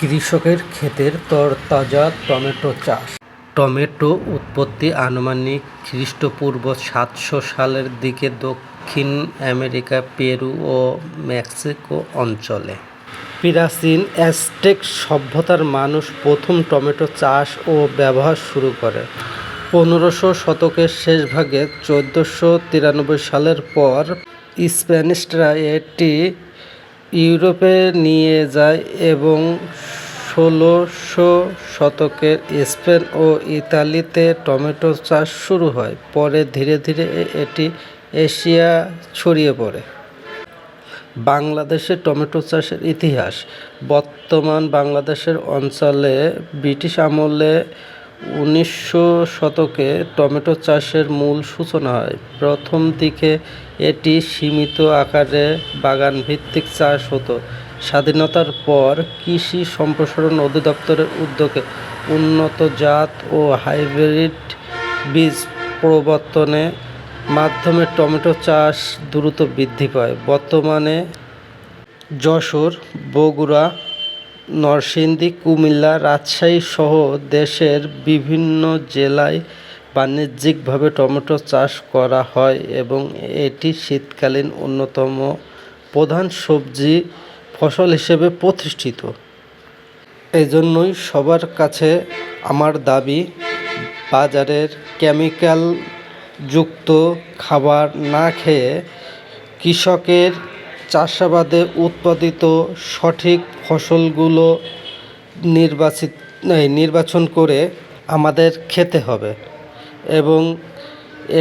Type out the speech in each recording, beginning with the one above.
কৃষকের ক্ষেতের তরতাজা টমেটো চাষ। টমেটো উৎপত্তি আনুমানিক খ্রিস্টপূর্ব ৭০০ সালের দিকে দক্ষিণ আমেরিকা, পেরু ও মেক্সিকো অঞ্চলে। প্রাচীন অ্যাজটেক সভ্যতার মানুষ প্রথম টমেটো চাষ ও ব্যবহার শুরু করে ১৫০০ শতকের শেষভাগে। ১৪৯৩ সালের পর স্প্যানিশরা এটি ইউরোপে নিয়ে যায় এবং ১৬০০ শতকে স্পেন ও ইতালিতে টমেটো চাষ শুরু হয়। পরে ধীরে ধীরে এটি এশিয়া ছড়িয়ে পড়ে। বাংলাদেশে টমেটো চাষের ইতিহাস। বর্তমান বাংলাদেশের অঞ্চলে ব্রিটিশ আমলে ১৯০০ শতকে টমেটো চাষের মূল সূচনা হয়। প্রথম দিকে এটি সীমিত আকারে বাগানভিত্তিক চাষ হতো। স্বাধীনতার পর কৃষি সম্প্রসারণ অধিদপ্তরের উদ্যোগে উন্নত জাত ও হাইব্রিড বীজ প্রবর্তনের মাধ্যমে টমেটো চাষ দ্রুত বৃদ্ধি পায়। বর্তমানে যশোর, বগুড়া, নরসিংদী, কুমিল্লা, রাজশাহী সহ দেশের বিভিন্ন জেলায় বাণিজ্যিকভাবে টমেটো চাষ করা হয় এবং এটি শীতকালীন অন্যতম প্রধান সবজি ফসল হিসেবে প্রতিষ্ঠিত। এজন্যই সবার কাছে আমার দাবি, বাজারের কেমিক্যালযুক্ত খাবার না খেয়ে কৃষকের চাষাবাদে উৎপাদিত সঠিক ফসলগুলো নির্বাচন করে আমাদের খেতে হবে এবং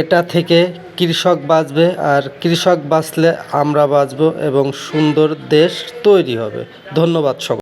এটা থেকে কৃষক বাঁচবে, আর কৃষক বাঁচলে আমরা বাঁচব এবং সুন্দর দেশ তৈরি হবে। ধন্যবাদ সকলকে।